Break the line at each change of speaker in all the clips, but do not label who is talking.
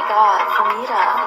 God, Anita.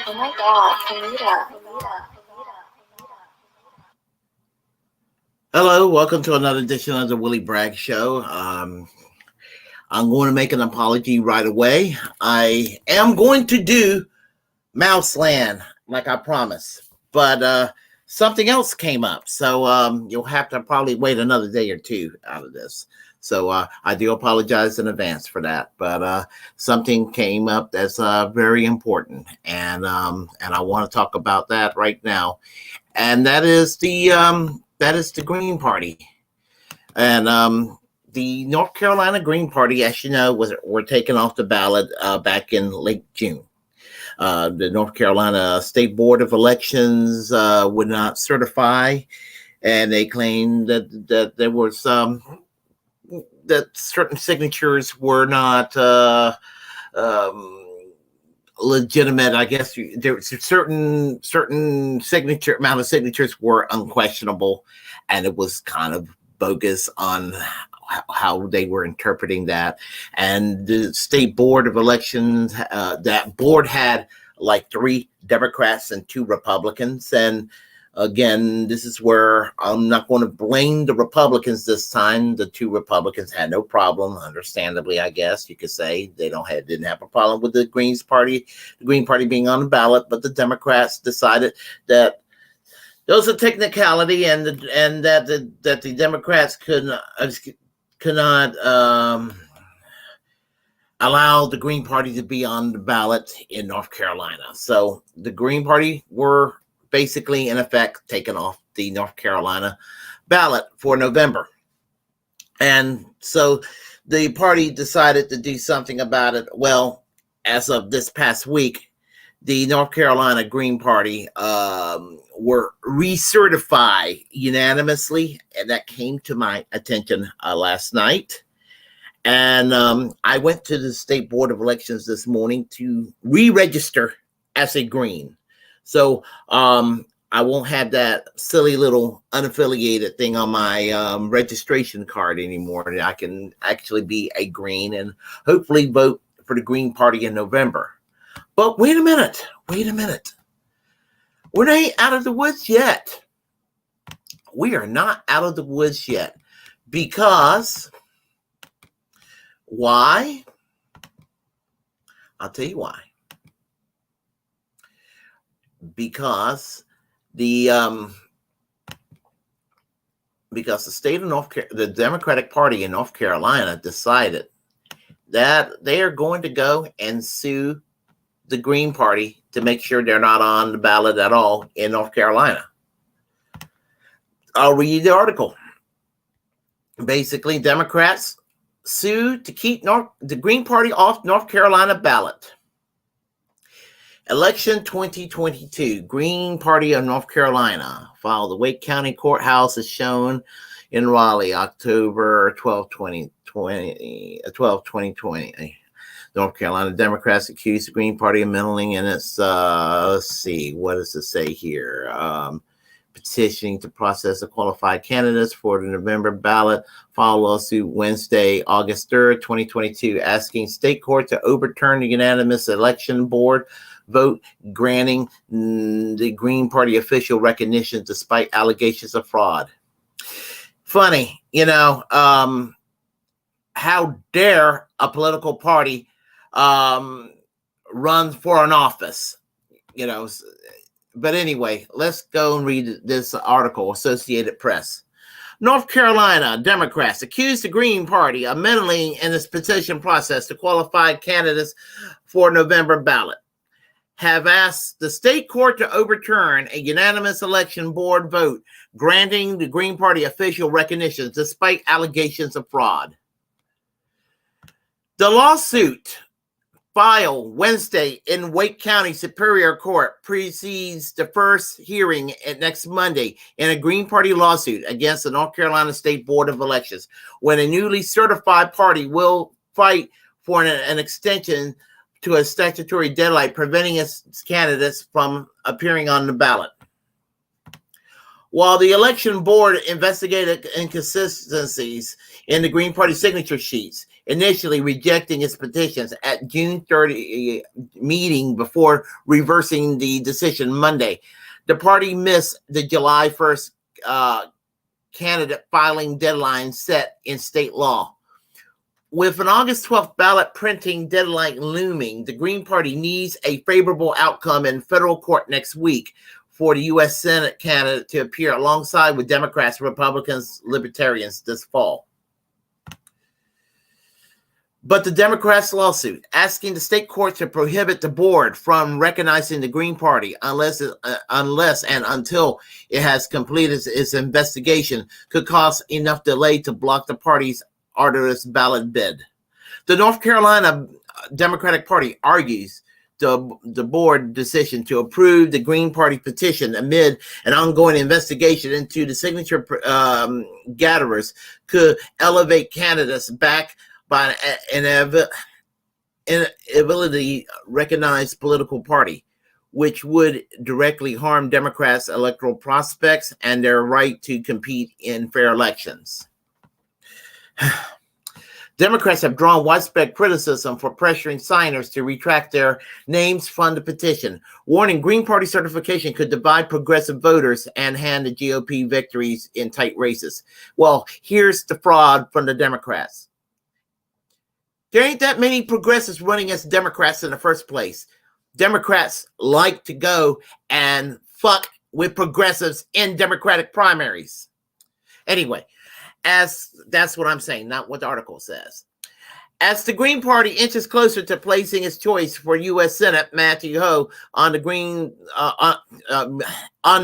Oh my God, Anita.
Hello, welcome to another edition of the Willie Bragg Show. I'm going to make an apology right away. I am going to do Mouseland like I promised, but something else came up, so you'll have to probably wait another day or two out of this. So I do apologize in advance for that, but something came up that's very important, and I want to talk about that right now, and that is the Green Party, and the North Carolina Green Party, as you know, were taken off the ballot back in late June. The North Carolina State Board of Elections would not certify, and they claimed that there was that certain signatures were not legitimate. I guess there was certain signature amount of signatures were unquestionable, and it was kind of bogus on how they were interpreting that. And the State Board of Elections, that board had like 3 Democrats and 2 Republicans. And again, this is where I'm not going to blame the Republicans this time. The 2 Republicans had no problem, understandably, I guess you could say. They didn't have a problem with the Green Party being on the ballot, but the Democrats decided that there was a technicality, and that the Democrats could not allow the Green Party to be on the ballot in North Carolina. So the Green Party were basically, in effect, taken off the North Carolina ballot for November. And so the party decided to do something about it. Well, as of this past week, the North Carolina Green Party were recertified unanimously, and that came to my attention last night. And I went to the State Board of Elections this morning to re-register as a Green. So I won't have that silly little unaffiliated thing on my registration card anymore. And I can actually be a Green and hopefully vote for the Green Party in November. But wait a minute. We're not out of the woods yet. We are not out of the woods yet. Because why? I'll tell you why. Because the state of the Democratic Party in North Carolina decided that they are going to go and sue the Green Party to make sure they're not on the ballot at all in North Carolina. I'll read the article. Basically, Democrats sued to keep the Green Party off North Carolina ballot. Election 2022, Green Party of North Carolina filed the Wake County Courthouse as shown in Raleigh, October 12, 2020. North Carolina Democrats accused the Green Party of meddling in its, let's see, what does it say here? Petitioning to process the qualified candidates for the November ballot, filed lawsuit Wednesday, August 3rd, 2022, asking state court to overturn the unanimous election board vote granting the Green Party official recognition despite allegations of fraud. Funny, how dare a political party run for an office, But anyway, let's go and read this article, Associated Press. North Carolina Democrats accuse the Green Party of meddling in this petition process to qualify candidates for November ballot. Have asked the state court to overturn a unanimous election board vote granting the Green Party official recognition despite allegations of fraud. The lawsuit filed Wednesday in Wake County Superior Court precedes the first hearing next Monday in a Green Party lawsuit against the North Carolina State Board of Elections, when a newly certified party will fight for an extension to a statutory deadline preventing its candidates from appearing on the ballot. While the election board investigated inconsistencies in the Green Party signature sheets, initially rejecting its petitions at June 30 meeting before reversing the decision Monday, the party missed the July 1st candidate filing deadline set in state law. With an August 12th ballot printing deadline looming, the Green Party needs a favorable outcome in federal court next week for the U.S. Senate candidate to appear alongside with Democrats, Republicans, Libertarians this fall. But the Democrats' lawsuit asking the state court to prohibit the board from recognizing the Green Party unless and until it has completed its investigation could cause enough delay to block the party's arduous ballot bid. The North Carolina Democratic Party argues the board decision to approve the Green Party petition amid an ongoing investigation into the signature gatherers could elevate candidates back by an inability recognized political party, which would directly harm Democrats' electoral prospects and their right to compete in fair elections. Democrats have drawn widespread criticism for pressuring signers to retract their names from the petition, warning Green Party certification could divide progressive voters and hand the GOP victories in tight races. Well, here's the fraud from the Democrats. There ain't that many progressives running as Democrats in the first place. Democrats like to go and fuck with progressives in Democratic primaries. Anyway, that's what I'm saying, not what the article says. As the Green Party inches closer to placing its choice for U.S. Senate Matthew Hoh on the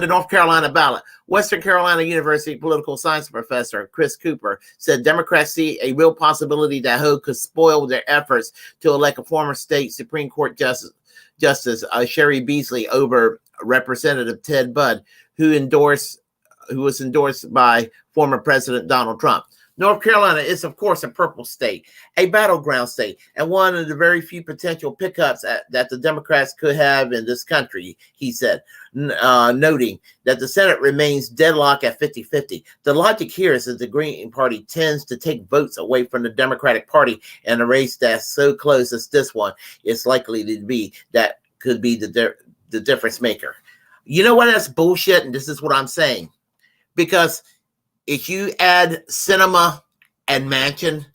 North Carolina ballot, Western Carolina University political science professor Chris Cooper said Democrats see a real possibility that Hoh could spoil their efforts to elect a former state Supreme Court Justice Sherry Beasley over Representative Ted Budd, who was endorsed by former President Donald Trump. North Carolina is, of course, a purple state, a battleground state, and one of the very few potential pickups that the Democrats could have in this country, he said, noting that the Senate remains deadlocked at 50-50. The logic here is that the Green Party tends to take votes away from the Democratic Party, and a race that's so close as this one is likely to be that could be the difference maker. You know what? That's bullshit, and this is what I'm saying. Because if you add Sinema and Manchin,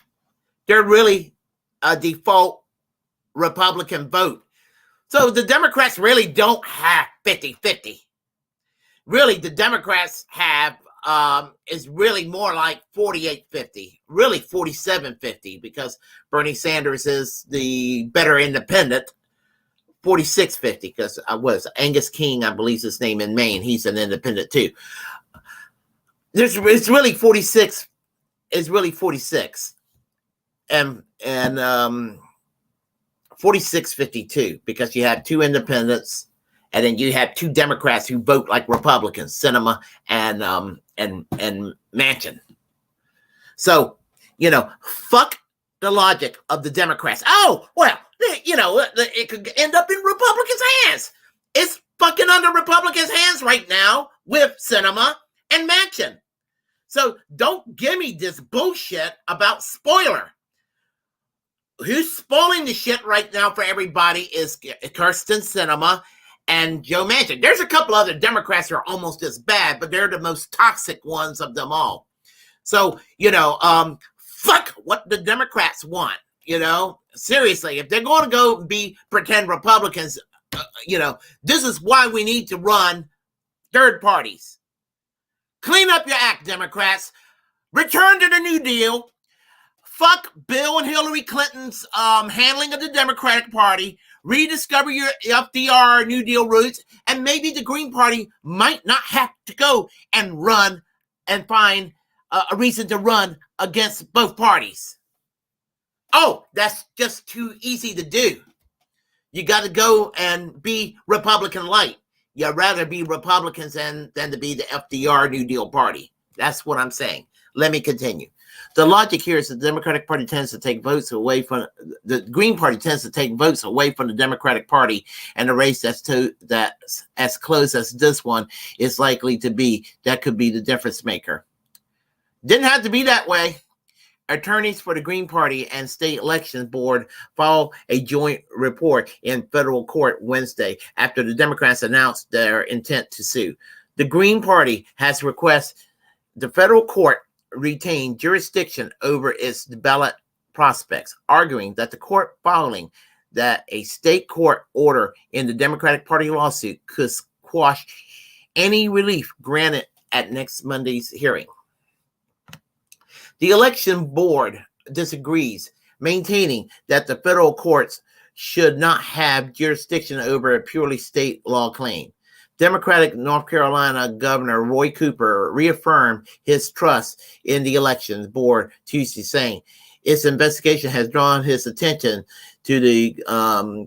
they're really a default Republican vote. So the Democrats really don't have 50-50. Really, the Democrats have is really more like 48-50, really 47-50, because Bernie Sanders is the better independent. 46-50, because I was Angus King, I believe his name in Maine. He's an independent too. It's really 46. It's really 46, and 46-52, because you have two independents, and then you have two Democrats who vote like Republicans, Sinema and Manchin. So fuck the logic of the Democrats. Oh well, it could end up in Republicans' hands. It's fucking under Republicans' hands right now with Sinema and Manchin. So don't give me this bullshit about spoiler. Who's spoiling the shit right now for everybody is Kyrsten Sinema and Joe Manchin. There's a couple other Democrats who are almost as bad, but they're the most toxic ones of them all. So, fuck what the Democrats want, Seriously, if they're going to go pretend Republicans, this is why we need to run third parties. Clean up your act, Democrats. Return to the New Deal. Fuck Bill and Hillary Clinton's handling of the Democratic Party. Rediscover your FDR New Deal roots. And maybe the Green Party might not have to go and run and find a reason to run against both parties. Oh, that's just too easy to do. You got to go and be Republican light. You'd rather be Republicans than to be the FDR New Deal party. That's what I'm saying. Let me continue. The logic here is the Democratic Party tends to take votes away from the Green Party tends to take votes away from the Democratic Party, and the race that's as close as this one is likely to be that could be the difference maker. Didn't have to be that way. Attorneys for the Green Party and State Elections Board filed a joint report in federal court Wednesday after the Democrats announced their intent to sue. The Green Party has requested the federal court retain jurisdiction over its ballot prospects, arguing that the court following that a state court order in the Democratic Party lawsuit could quash any relief granted at next Monday's hearing. The election board disagrees, maintaining that the federal courts should not have jurisdiction over a purely state law claim. Democratic North Carolina Governor Roy Cooper reaffirmed his trust in the elections board Tuesday, saying its investigation has drawn his attention to the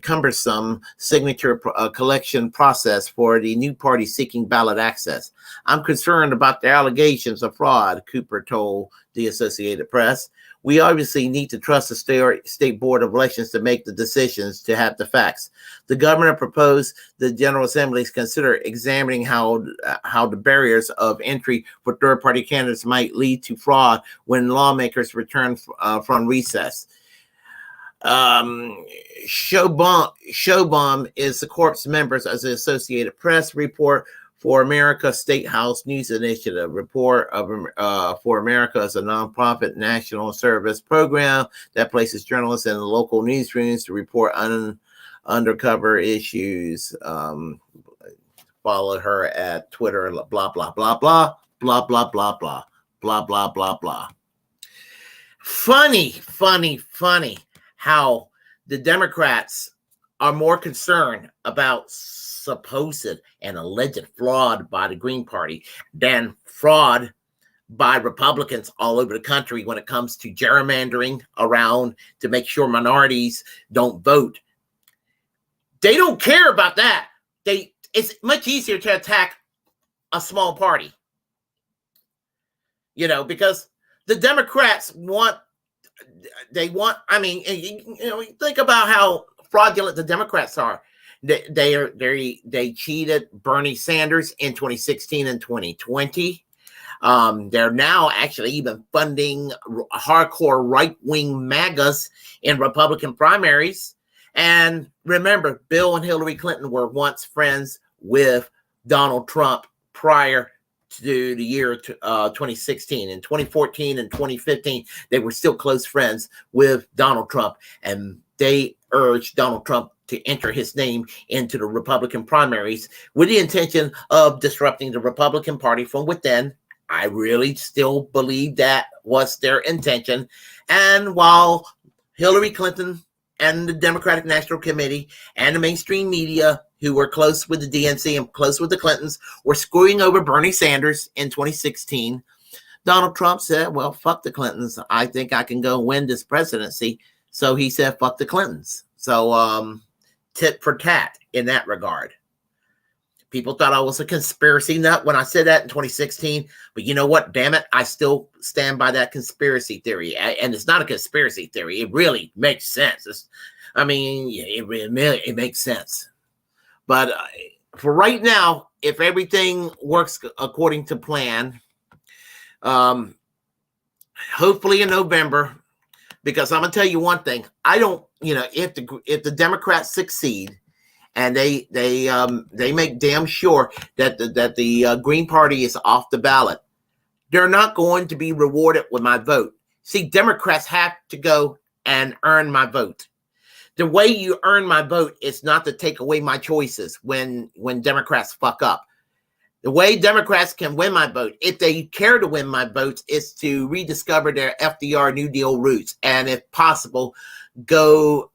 cumbersome signature collection process for the new party seeking ballot access. I'm concerned about the allegations of fraud, Cooper told the Associated Press. We obviously need to trust the state board of elections to make the decisions to have the facts. The governor proposed the General Assembly's consider examining how the barriers of entry for third-party candidates might lead to fraud when lawmakers return from recess. Showbaum is the corp's members of the Associated Press report for America State House News Initiative. Report of for America is a nonprofit national service program that places journalists in the local newsrooms to report undercover issues. Follow her at Twitter, blah, blah, blah, blah, blah, blah, blah, blah, blah, blah, blah, blah. Funny how the Democrats are more concerned about supposed and alleged fraud by the Green Party than fraud by Republicans all over the country when it comes to gerrymandering around to make sure minorities don't vote. They don't care about that. It's much easier to attack a small party, because the Democrats want, I mean, think about how fraudulent the Democrats are. They cheated Bernie Sanders in 2016 and 2020. They're now actually even funding hardcore right-wing MAGAs in Republican primaries. And remember, Bill and Hillary Clinton were once friends with Donald Trump prior to the year 2016. In 2014 and 2015, they were still close friends with Donald Trump, and they urged Donald Trump to enter his name into the Republican primaries with the intention of disrupting the Republican Party from within. I really still believe that was their intention. And while Hillary Clinton and the Democratic National Committee and the mainstream media, who were close with the DNC and close with the Clintons, were screwing over Bernie Sanders in 2016, Donald Trump said, well, fuck the Clintons. I think I can go win this presidency. So he said, fuck the Clintons. So tit for tat in that regard. People thought I was a conspiracy nut when I said that in 2016. But you know what? Damn it. I still stand by that conspiracy theory. And it's not a conspiracy theory. It really makes sense. It makes sense. But for right now, if everything works according to plan, hopefully in November, because I'm going to tell you one thing. I don't, if the Democrats succeed, and they make damn sure that the Green Party is off the ballot, they're not going to be rewarded with my vote. See, Democrats have to go and earn my vote. The way you earn my vote is not to take away my choices when Democrats fuck up. The way Democrats can win my vote, if they care to win my votes, is to rediscover their FDR New Deal roots, and if possible, go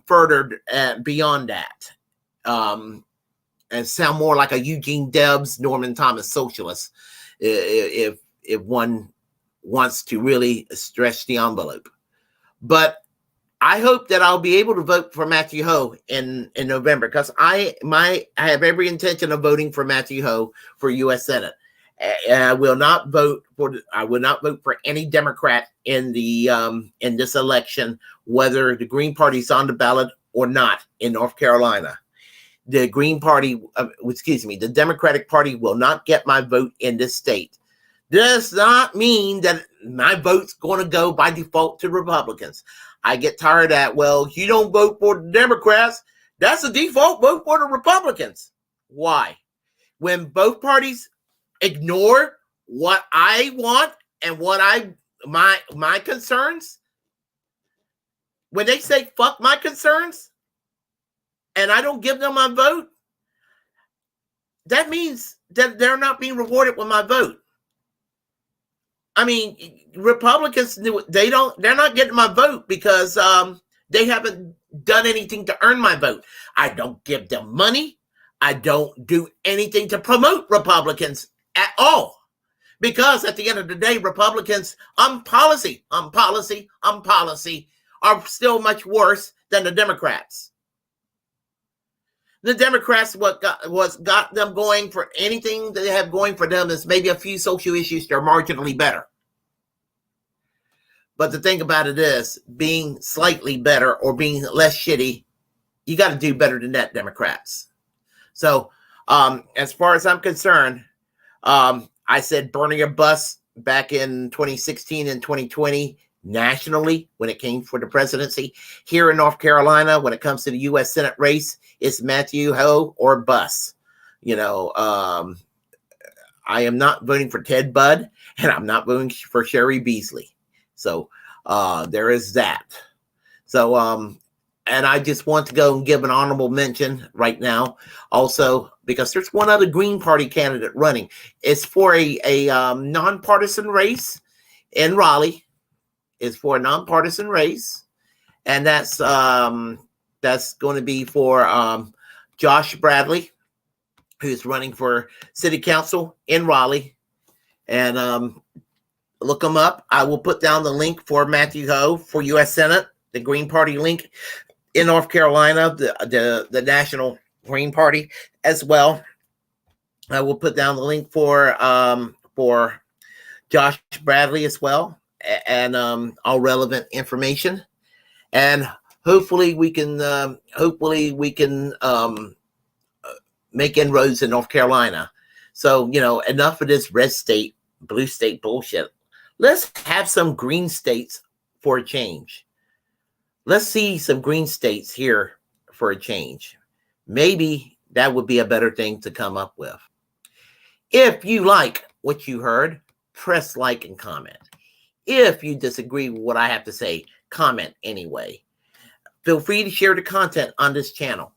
further beyond that. And sound more like a Eugene Debs, Norman Thomas socialist, if one wants to really stretch the envelope. But I hope that I'll be able to vote for Matthew Hoh in November, because I have every intention of voting for Matthew Hoh for U.S. Senate. I will not vote for any Democrat in this election, whether the Green Party's on the ballot or not in North Carolina. The the Democratic Party will not get my vote in this state. Does not mean that my vote's going to go by default to Republicans. I get tired of that. Well, you don't vote for the Democrats. That's a default vote for the Republicans. Why? When both parties ignore what I want and what my concerns, when they say fuck my concerns, and I don't give them my vote, that means that they're not being rewarded with my vote. I mean, Republicans, they're not getting my vote because they haven't done anything to earn my vote. I don't give them money. I don't do anything to promote Republicans at all. Because at the end of the day, Republicans on policy are still much worse than the Democrats. The Democrats, what got them going for anything they have going for them is maybe a few social issues that are marginally better. But the thing about it is, being slightly better or being less shitty, you got to do better than that, Democrats. So, as far as I'm concerned, I said Bernie or bust back in 2016 and 2020 nationally when it came for the presidency. Here in North Carolina, when it comes to the U.S. Senate race, it's Matthew Hoh or bust. I am not voting for Ted Budd, and I'm not voting for Sherry Beasley. So there is that. So, and I just want to go and give an honorable mention right now, also, because there's one other Green Party candidate running. It's for a nonpartisan race in Raleigh. It's for a nonpartisan race, and that's going to be for Josh Bradley, who's running for City Council in Raleigh, and look him up. I will put down the link for Matthew Hoh for U.S. Senate, the Green Party link in North Carolina, the National Green Party as well. I will put down the link for Josh Bradley as well, and all relevant information. And hopefully we can make inroads in North Carolina. So enough of this red state, blue state bullshit. Let's have some green states for a change. Let's see some green states here for a change. Maybe that would be a better thing to come up with. If you like what you heard, press like and comment. If you disagree with what I have to say, comment anyway. Feel free to share the content on this channel.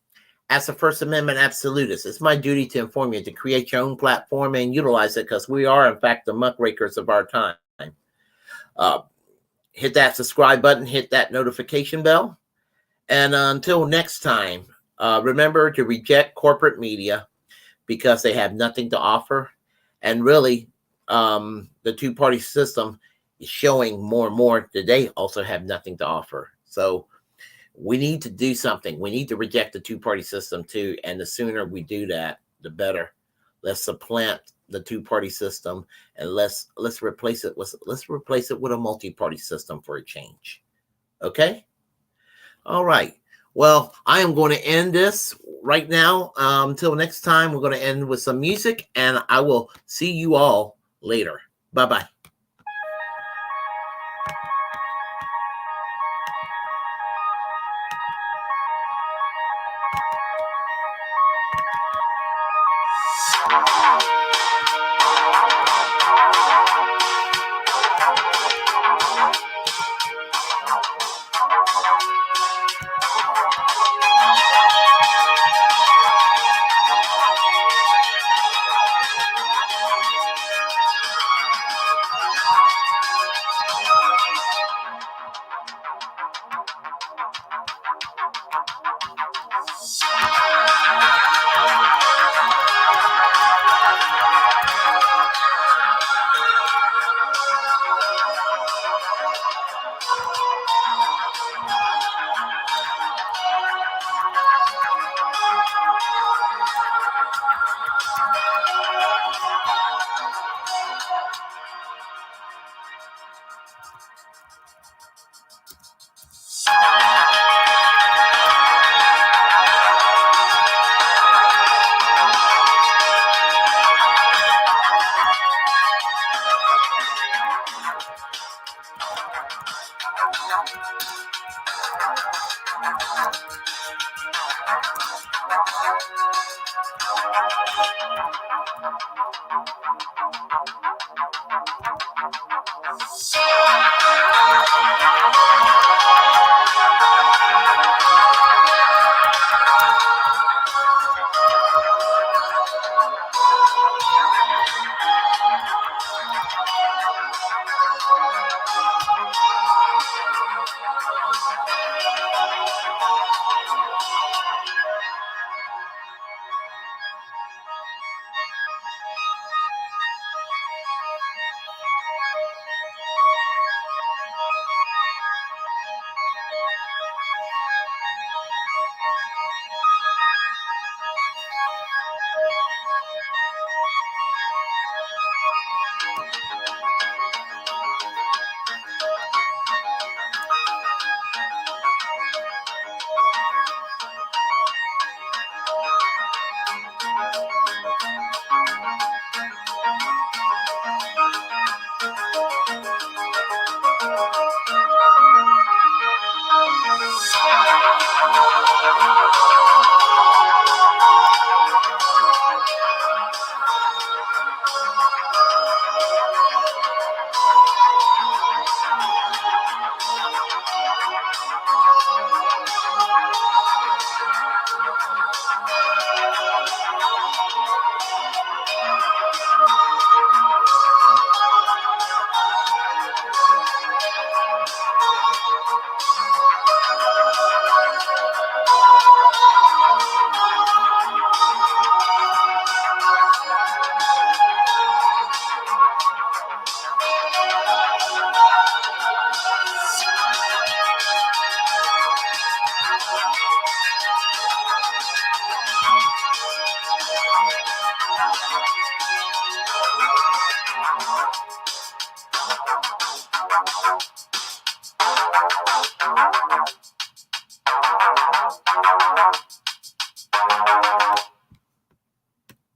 As a First Amendment absolutist, it's my duty to inform you to create your own platform and utilize it, because we are, in fact, the muckrakers of our time. Hit that subscribe button, hit that notification bell. And until next time, remember to reject corporate media because they have nothing to offer. And really, the two-party system is showing more and more that they also have nothing to offer. So we need to do something. We need to reject the two-party system too. And the sooner we do that, the better. Let's supplant the two-party system and let's replace it with a multi-party system for a change. Okay? All right. Well, I am going to end this right now. Until next time, we're going to end with some music, and I will see you all later. Bye-bye.